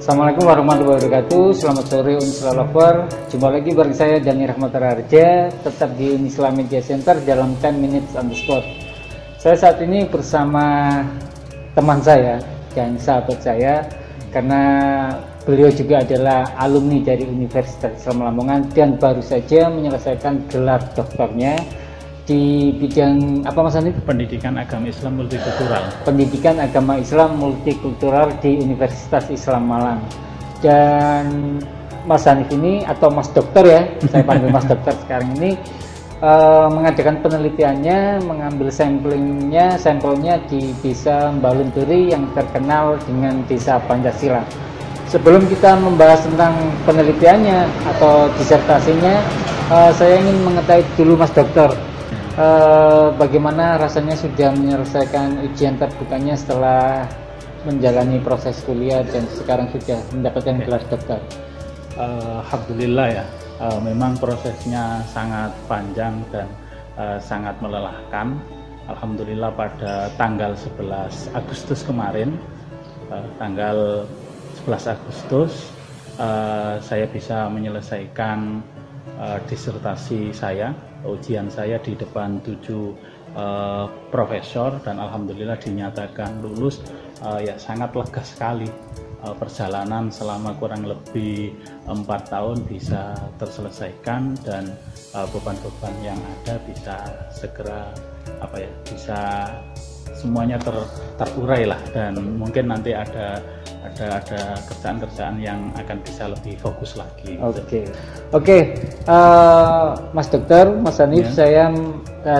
Assalamualaikum warahmatullahi wabarakatuh. Selamat sore Unisla Lover. Jumpa lagi bareng saya Dani Rahmat Raharja, tetap di Unisla Media Center dalam 10 Minutes on the Spot. Saya saat ini bersama teman saya dan sahabat saya, karena beliau juga adalah alumni dari Universitas Islam Lamongan dan baru saja menyelesaikan gelar doktornya di bidang apa Mas Hanif? Pendidikan Agama Islam Multikultural. Pendidikan Agama Islam Multikultural di Universitas Islam Malang. Dan Mas Hanif ini, atau Mas Dokter ya, saya panggil Mas Dokter sekarang ini, mengadakan penelitiannya, mengambil sampelnya di Desa Mbalun Turi yang terkenal dengan Desa Pancasila. Sebelum kita membahas tentang penelitiannya atau disertasinya, saya ingin mengetahui dulu Mas Dokter, bagaimana rasanya sudah menyelesaikan ujian terbukanya setelah menjalani proses kuliah dan sekarang sudah mendapatkan gelar dokter? Alhamdulillah ya, memang prosesnya sangat panjang dan sangat melelahkan. Alhamdulillah pada tanggal 11 Agustus kemarin, tanggal 11 Agustus saya bisa menyelesaikan disertasi saya, ujian saya di depan 7 profesor, dan alhamdulillah dinyatakan lulus. Ya sangat lega sekali, perjalanan selama kurang lebih 4 tahun bisa terselesaikan dan beban-beban yang ada bisa segera bisa semuanya terurai lah, dan mungkin nanti ada kerjaan-kerjaan yang akan bisa lebih fokus lagi. Oke. Mas Dokter, Mas Hanif, saya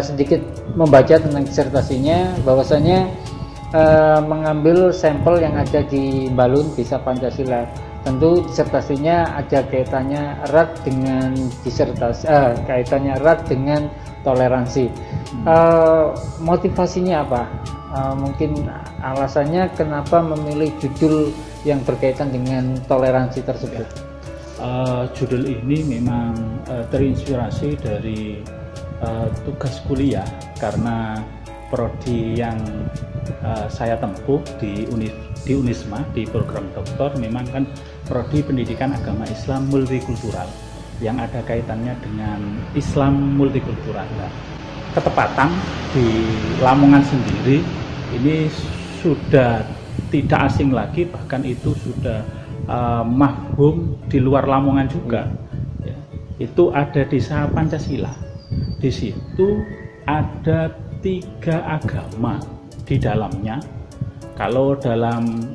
sedikit membaca tentang disertasinya, bahwasanya mengambil sampel yang ada di Mbalun Desa Pancasila. Tentu disertasinya ada kaitannya erat dengan toleransi. Motivasinya apa? Mungkin alasannya kenapa memilih judul yang berkaitan dengan toleransi tersebut? Judul ini memang terinspirasi dari tugas kuliah, karena prodi yang saya tempuh di Unisma, di program doktor, memang kan prodi pendidikan agama Islam multikultural yang ada kaitannya dengan Islam multikultural. Nah, ketepatan di Lamongan sendiri ini sudah tidak asing lagi, bahkan itu sudah mafhum di luar Lamongan juga. Ya, itu ada Desa Pancasila. Di situ ada 3 agama di dalamnya. Kalau dalam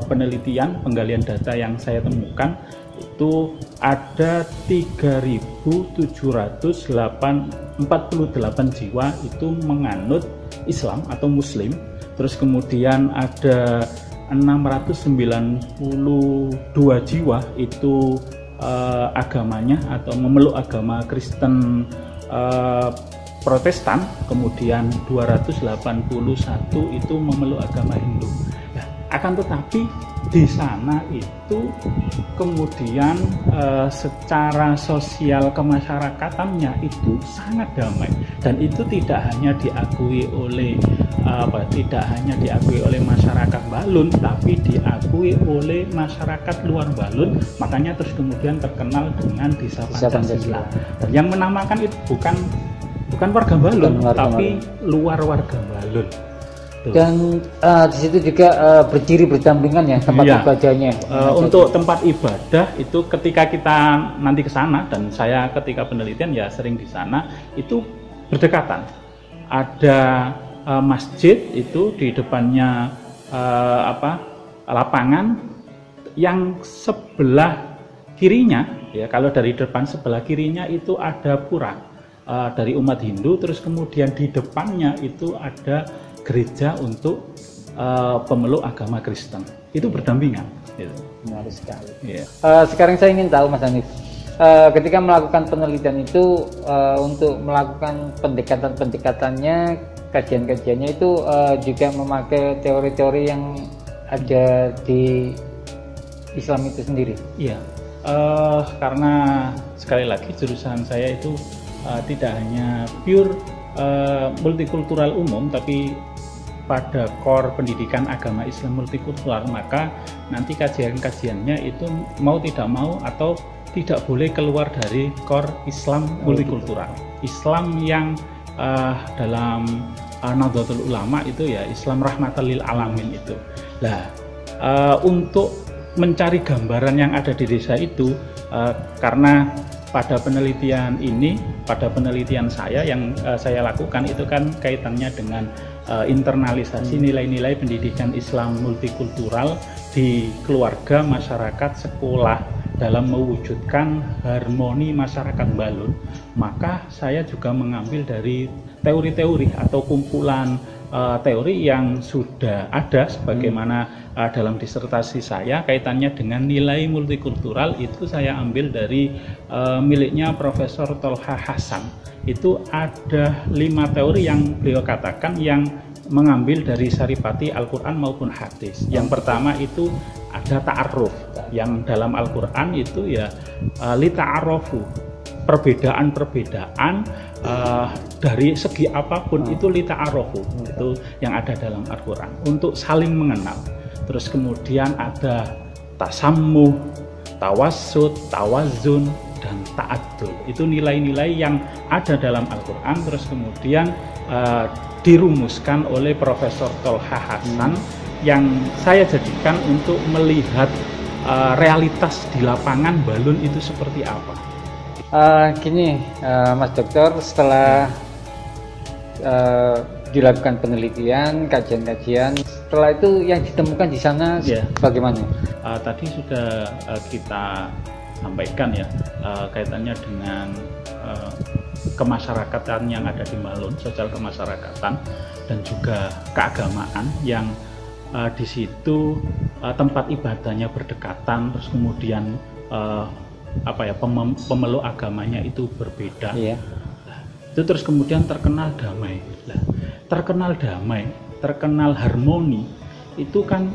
penelitian penggalian data yang saya temukan, itu ada 3.748 jiwa itu menganut Islam atau Muslim. Terus kemudian ada 692 jiwa itu agamanya atau memeluk agama Kristen Protestan, kemudian 281 itu memeluk agama Hindu. Ya, akan tetapi di sana itu kemudian secara sosial kemasyarakatannya itu sangat damai, dan itu tidak hanya diakui oleh masyarakat Mbalun, tapi diakui oleh masyarakat luar Mbalun. Makanya terus kemudian terkenal dengan Desa Pancasila. Dan yang menamakan itu bukan warga Mbalun, tapi luar warga Mbalun. Dan di situ juga berdiri berdampingan ya tempat ibadahnya. Untuk tempat ibadah itu ketika kita nanti ke sana, dan saya ketika penelitian ya sering di sana, itu berdekatan. Ada masjid itu di depannya lapangan, yang sebelah kirinya ya, kalau dari depan sebelah kirinya itu ada pura dari umat Hindu, terus kemudian di depannya itu ada gereja untuk pemeluk agama Kristen. Itu berdampingan. Gitu. Menarik sekali. Yeah. Sekarang saya ingin tahu Mas Hanif, ketika melakukan penelitian itu, untuk melakukan pendekatannya, kajian-kajiannya itu juga memakai teori-teori yang ada di Islam itu sendiri. Iya. Karena sekali lagi jurusan saya itu tidak hanya pure multikultural umum, tapi pada core pendidikan agama Islam multikultural, maka nanti kajian-kajiannya itu mau tidak mau atau tidak boleh keluar dari core Islam multikultural. Islam yang dalam Nahdlatul Ulama itu ya Islam rahmatan lil alamin itu. Nah, untuk mencari gambaran yang ada di desa itu, karena pada penelitian ini, pada penelitian saya yang saya lakukan itu kan kaitannya dengan internalisasi nilai-nilai pendidikan Islam multikultural di keluarga, masyarakat, sekolah dalam mewujudkan harmoni masyarakat Balun. Maka saya juga mengambil dari teori-teori atau kumpulan teori yang sudah ada sebagaimana dalam disertasi saya kaitannya dengan nilai multikultural. Itu saya ambil dari miliknya Profesor Tolha Hasan. Itu ada 5 teori yang beliau katakan yang mengambil dari saripati Al-Quran maupun hadis. Yang pertama itu ada ta'aruf, yang dalam Al-Quran itu ya li ta'arofu, perbedaan-perbedaan dari segi apapun itu li ta'arofu, itu yang ada dalam Al-Quran untuk saling mengenal. Terus kemudian ada tasammuh, tawassut, tawazun, dan ta'addul. Itu nilai-nilai yang ada dalam Al-Quran. Terus kemudian dirumuskan oleh Profesor Tolha Hasan yang saya jadikan untuk melihat realitas di lapangan Balun itu seperti apa. Gini, Mas Dokter, setelah dilakukan penelitian, kajian-kajian, setelah itu yang ditemukan di sana bagaimana? Tadi sudah kita sampaikan ya, kaitannya dengan kemasyarakatan yang ada di Balun, sosial kemasyarakatan dan juga keagamaan yang di situ tempat ibadahnya berdekatan, terus kemudian pemeluk agamanya itu berbeda. Itu terus kemudian terkenal damai. Terkenal damai, terkenal harmoni, itu kan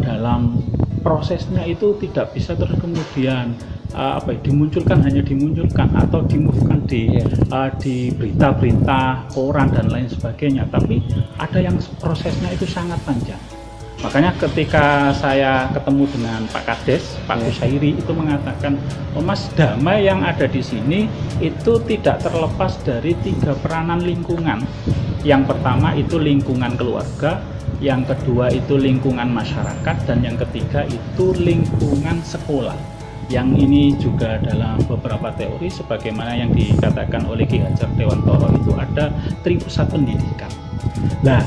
dalam prosesnya itu tidak bisa terus kemudian hanya dimunculkan atau dimuvekan di berita-berita koran dan lain sebagainya, tapi ada yang prosesnya itu sangat panjang. Makanya ketika saya ketemu dengan Pak Kades, Pak Kusairi itu mengatakan, Mas, damai yang ada di sini itu tidak terlepas dari 3 peranan lingkungan. Yang pertama itu lingkungan keluarga, yang kedua itu lingkungan masyarakat, dan yang ketiga itu lingkungan sekolah. Yang ini juga dalam beberapa teori sebagaimana yang dikatakan oleh Ki Hajar Dewantoro itu ada tripusat pendidikan. Nah,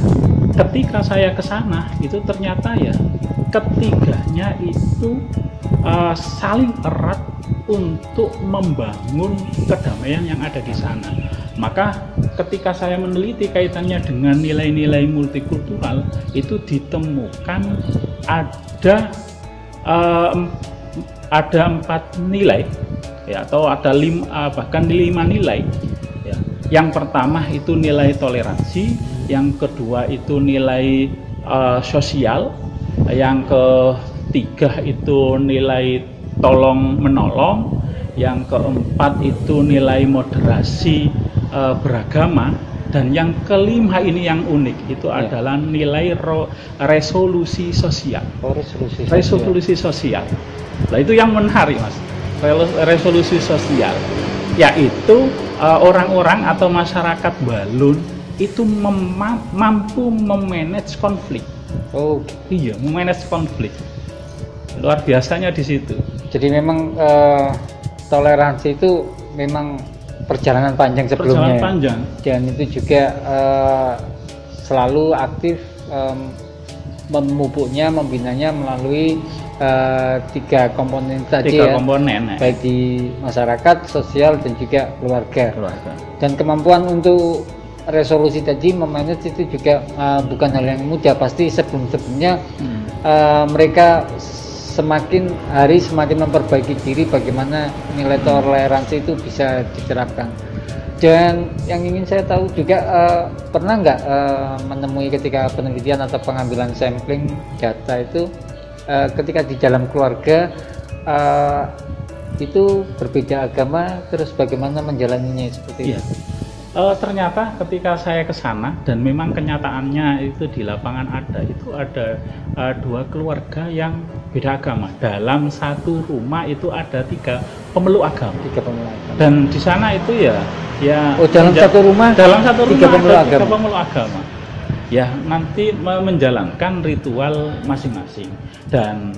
ketika saya ke sana itu ternyata ya ketiganya itu saling erat untuk membangun kedamaian yang ada di sana. Maka ketika saya meneliti kaitannya dengan nilai-nilai multikultural itu ditemukan ada 4 nilai ya, atau ada bahkan 5 nilai ya. Yang pertama itu nilai toleransi, yang kedua itu nilai sosial, yang ketiga itu nilai tolong menolong, yang keempat itu nilai moderasi beragama, dan yang kelima ini yang unik itu adalah nilai resolusi sosial. Resolusi sosial. Nah, itu yang menarik, Mas. Resolusi sosial, yaitu orang-orang atau masyarakat Balun itu mampu memanage konflik. Oh, iya, memanage konflik. Luar biasanya di situ. Jadi memang toleransi itu memang perjalanan panjang sebelumnya. Perjalanan panjang. Dan itu juga selalu aktif memupuknya, membinanya melalui 3 komponen tadi ya. Baik di masyarakat, sosial, dan juga keluarga. Dan kemampuan untuk resolusi tadi memanage itu juga bukan hal yang mudah. Pasti sebelumnya mereka semakin hari semakin memperbaiki diri bagaimana nilai toleransi itu bisa diterapkan. Dan yang ingin saya tahu juga, pernah nggak menemui ketika penelitian atau pengambilan sampling data itu ketika di dalam keluarga itu berbeda agama, terus bagaimana menjalaninya seperti Iya. itu? Ternyata ketika saya ke sana dan memang kenyataannya itu di lapangan ada dua keluarga yang beda agama. Dalam satu rumah itu ada 3 pemeluk agama. 3 pemeluk agama. Dan di sana itu ya dalam satu rumah tiga pemeluk ada 3 agama. pemeluk agama. Ya nanti menjalankan ritual masing-masing. Dan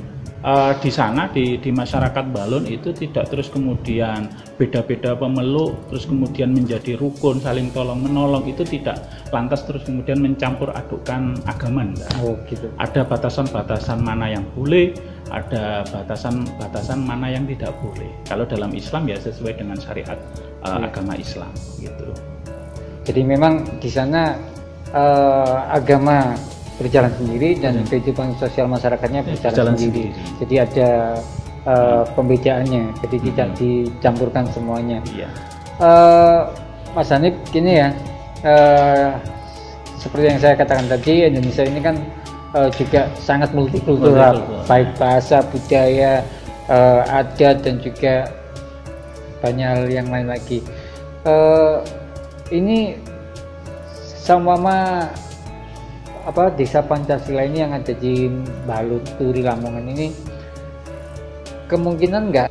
di sana di masyarakat Balun itu tidak terus kemudian beda-beda pemeluk terus kemudian menjadi rukun saling tolong menolong, itu tidak lantas terus kemudian mencampur adukkan agama, enggak. Oh gitu. Ada batasan-batasan mana yang boleh, ada batasan-batasan mana yang tidak boleh. Kalau dalam Islam ya sesuai dengan syariat agama Islam gitu. Jadi memang di sana agama berjalan sendiri dan kehidupan sosial masyarakatnya berjalan sendiri. Jadi ada pembedaannya, jadi tidak dicampurkan semuanya. Iya. Mas Hanif, gini ya, seperti yang saya katakan tadi, Indonesia ini kan juga sangat multikultural, baik bahasa, budaya, adat, dan juga banyak hal yang lain lagi. Ini sama desa Pancasila ini yang ada di Balun, Turi, Lamongan ini, kemungkinan nggak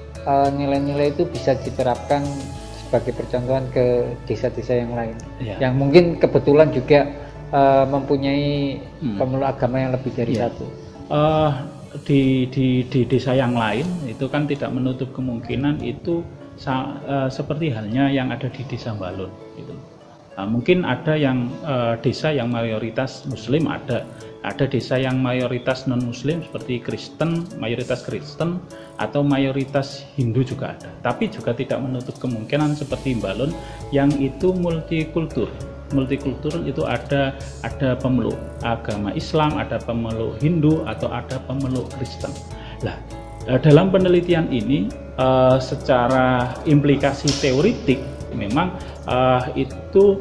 nilai-nilai itu bisa diterapkan sebagai percontohan ke desa-desa yang lain, yang mungkin kebetulan juga mempunyai pemeluk agama yang lebih dari satu. Di desa yang lain itu kan tidak menutup kemungkinan itu seperti halnya yang ada di desa Balun gitu. Mungkin ada yang desa yang mayoritas Muslim, ada desa yang mayoritas non Muslim seperti Kristen, mayoritas Kristen, atau mayoritas Hindu juga ada. Tapi juga tidak menutup kemungkinan seperti Balun yang itu multikultur. Multikultur itu ada pemeluk agama Islam, ada pemeluk Hindu, atau ada pemeluk Kristen. Nah, dalam penelitian ini secara implikasi teoritik memang itu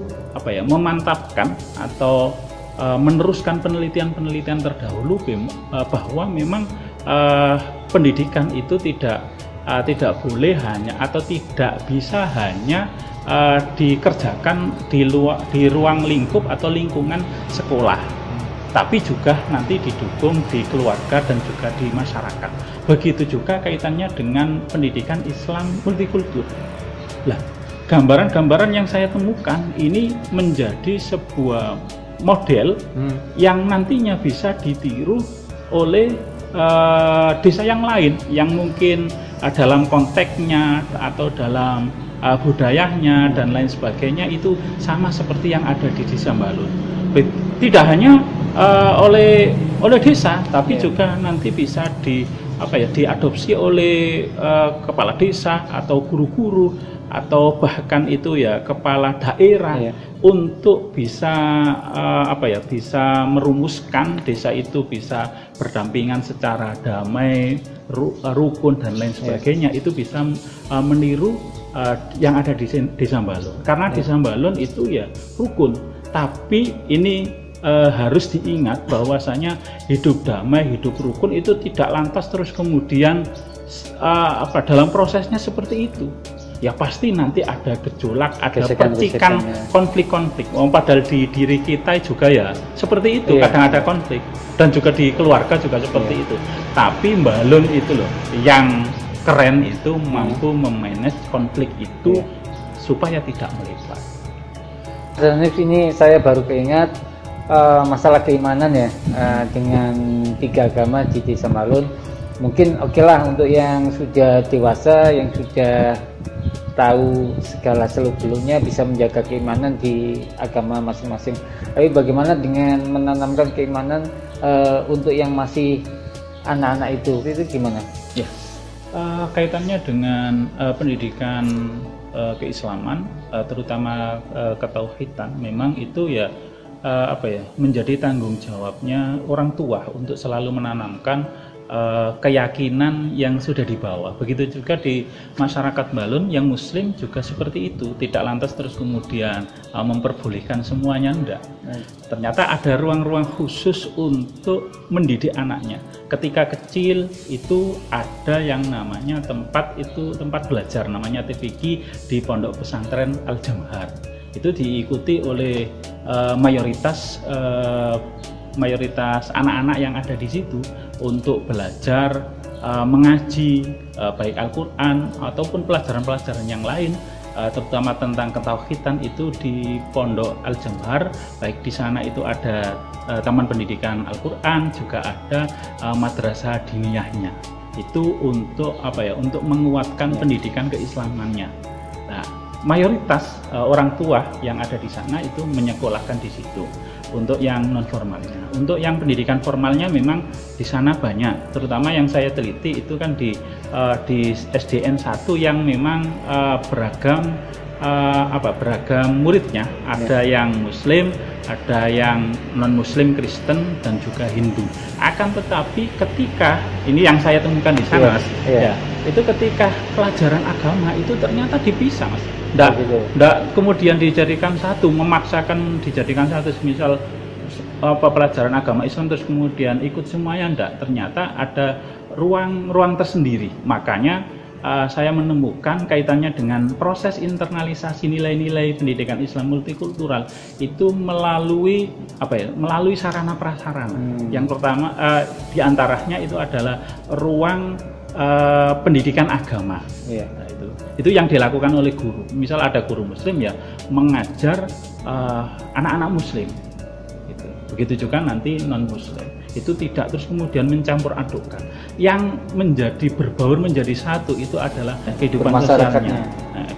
memantapkan atau meneruskan penelitian-penelitian terdahulu bahwa memang pendidikan itu tidak boleh hanya atau tidak bisa hanya dikerjakan di ruang lingkup atau lingkungan sekolah, tapi juga nanti didukung di keluarga dan juga di masyarakat. Begitu juga kaitannya dengan pendidikan Islam multikultur. Lah, gambaran-gambaran yang saya temukan ini menjadi sebuah model yang nantinya bisa ditiru oleh desa yang lain yang mungkin dalam konteksnya atau dalam budayanya dan lain sebagainya itu sama seperti yang ada di desa Balun. Tidak hanya oleh desa, tapi juga nanti bisa diadopsi oleh kepala desa atau guru-guru atau bahkan itu ya kepala daerah untuk bisa bisa merumuskan desa itu bisa berdampingan secara damai, rukun dan lain sebagainya. Itu bisa meniru yang ada di desa Balun, karena desa Balun itu ya rukun, tapi ini harus diingat bahwasanya hidup damai, hidup rukun itu tidak lantas terus kemudian dalam prosesnya seperti itu. Ya pasti nanti ada gejolak, ada percikan, konflik-konflik. Padahal di diri kita juga ya seperti itu, kadang ada konflik, dan juga di keluarga juga seperti itu. Tapi Balun itu loh yang keren, itu mampu memanage konflik itu supaya tidak melebar. Dan ini saya baru keingat masalah keimanan ya, dengan 3 agama di desa Balun. Mungkin oke lah untuk yang sudah dewasa, yang sudah tahu segala seluk-beluknya, bisa menjaga keimanan di agama masing-masing. Tapi bagaimana dengan menanamkan keimanan untuk yang masih anak-anak itu gimana? Ya, kaitannya dengan pendidikan keislaman, terutama ketauhidan, memang itu ya menjadi tanggung jawabnya orang tua untuk selalu menanamkan keyakinan yang sudah dibawa. Begitu juga di masyarakat Balun yang Muslim juga seperti itu, tidak lantas terus kemudian memperbolehkan semuanya, enggak. Ternyata ada ruang-ruang khusus untuk mendidik anaknya. ketika kecil itu ada yang namanya tempat belajar namanya TPQ di Pondok Pesantren Al-Jamhar. Itu diikuti oleh mayoritas anak-anak yang ada di situ untuk belajar mengaji baik Al-Quran ataupun pelajaran-pelajaran yang lain, terutama tentang ketauhidan itu di Pondok Al-Jamhar. Baik di sana itu ada taman pendidikan Al-Quran, juga ada madrasah diniyahnya. Itu untuk untuk menguatkan pendidikan keislamannya. Nah, mayoritas orang tua yang ada di sana itu menyekolahkan di situ. Untuk yang non formalnya, untuk yang pendidikan formalnya memang di sana banyak, terutama yang saya teliti itu kan di SDN 1 yang memang beragam muridnya, ada yang Muslim, ada yang non Muslim, Kristen dan juga Hindu. Akan tetapi ketika ini yang saya temukan di sana, Mas, ya, itu ketika pelajaran agama itu ternyata dipisah, Mas. Nggak kemudian dijadikan satu, memaksakan dijadikan satu, misal pelajaran agama Islam terus kemudian ikut semuanya, enggak. Ternyata ada ruang tersendiri. Makanya saya menemukan kaitannya dengan proses internalisasi nilai-nilai pendidikan Islam multikultural itu melalui melalui sarana prasarana. Yang pertama diantaranya itu adalah ruang pendidikan agama. Nah, itu yang dilakukan oleh guru. Misal ada guru Muslim ya mengajar anak-anak Muslim. Gitu. Begitu juga nanti non Muslim. Itu tidak terus kemudian mencampur adukkan. Yang menjadi berbaur menjadi satu itu adalah kehidupan sosialnya.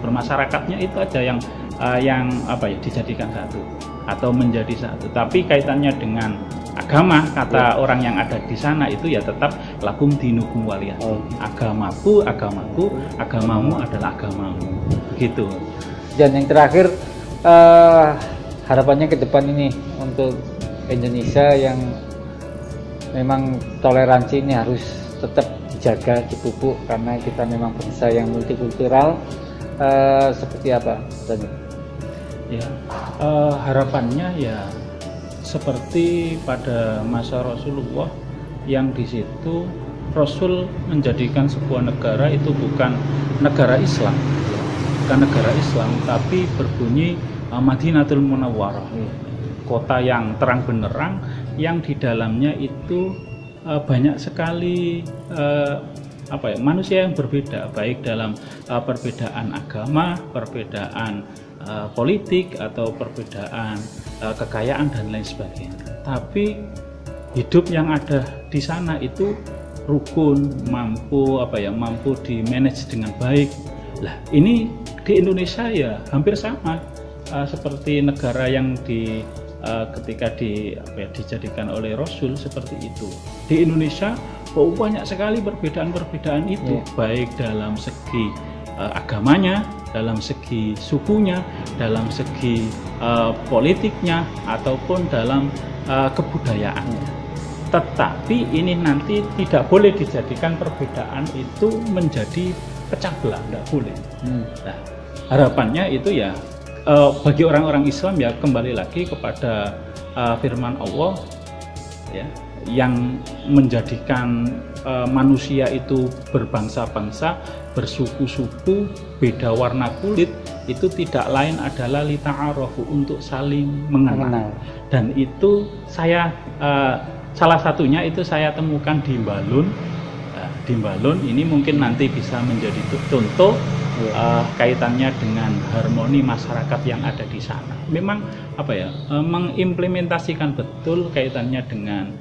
Bermasyarakatnya itu aja yang dijadikan satu atau menjadi satu. Tapi kaitannya dengan agama, kata orang yang ada di sana itu ya tetap lakum dinukum waliyadin. Agamaku, agamamu adalah agamamu. Begitu. Dan yang terakhir harapannya ke depan ini untuk Indonesia yang memang toleransi ini harus tetap dijaga, dipupuk karena kita memang bangsa yang multikultural. Seperti apa? Ya, harapannya ya seperti pada masa Rasulullah yang di situ Rasul menjadikan sebuah negara itu bukan negara Islam, tapi berbunyi Madinatul Munawwarah, kota yang terang benderang yang di dalamnya itu banyak sekali manusia yang berbeda, baik dalam perbedaan agama, perbedaan politik atau perbedaan kekayaan dan lain sebagainya. Tapi hidup yang ada di sana itu rukun, mampu di manage dengan baik. Lah ini di Indonesia ya hampir sama seperti negara yang ketika dijadikan oleh Rasul seperti itu. Di Indonesia banyak sekali perbedaan-perbedaan itu, baik dalam segi agamanya, dalam segi sukunya, dalam segi politiknya, ataupun dalam kebudayaannya. Tetapi ini nanti tidak boleh dijadikan perbedaan itu menjadi pecah belah, tidak boleh. Nah, harapannya itu ya bagi orang-orang Islam ya kembali lagi kepada firman Allah ya, yang menjadikan manusia itu berbangsa-bangsa, bersuku-suku, beda warna kulit, itu tidak lain adalah lita'arafu, untuk saling mengenal. Dan itu saya salah satunya itu saya temukan di Mbalun. Di Mbalun ini mungkin nanti bisa menjadi contoh kaitannya dengan harmoni masyarakat yang ada di sana. Memang mengimplementasikan betul kaitannya dengan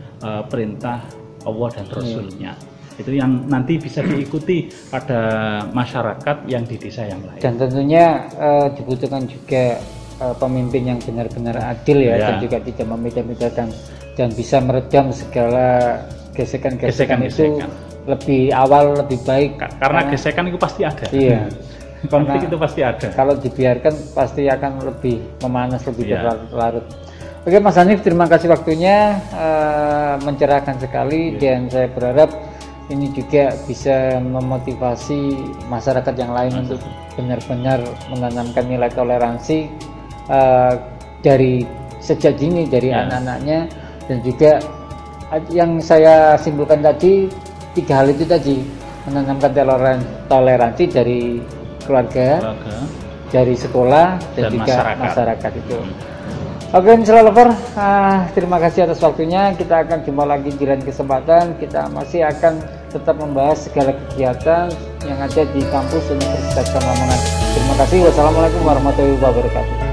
perintah Allah dan Rasulnya. Itu yang nanti bisa diikuti pada masyarakat yang di desa yang lain. Dan tentunya dibutuhkan juga pemimpin yang benar-benar adil ya, dan juga tidak membeda-bedakan dan bisa meredam segala gesekan-gesekan itu lebih awal, lebih baik. Karena gesekan itu pasti ada. Iya. Konflik itu pasti ada. Kalau dibiarkan pasti akan lebih memanas, lebih berlarut. Oke Mas Hanif, terima kasih waktunya, mencerahkan sekali, dan saya berharap ini juga bisa memotivasi masyarakat yang lain untuk benar-benar menanamkan nilai toleransi dari sejak dini, dari anak-anaknya, dan juga yang saya simpulkan tadi, 3 hal itu tadi, menanamkan toleransi dari keluarga, dari sekolah, dan juga masyarakat itu. Oke, Mr. Lover, terima kasih atas waktunya. Kita akan jumpa lagi di lain kesempatan. Kita masih akan tetap membahas segala kegiatan yang ada di kampus Universitas Islam Lamongan. Terima kasih. Wassalamualaikum warahmatullahi wabarakatuh.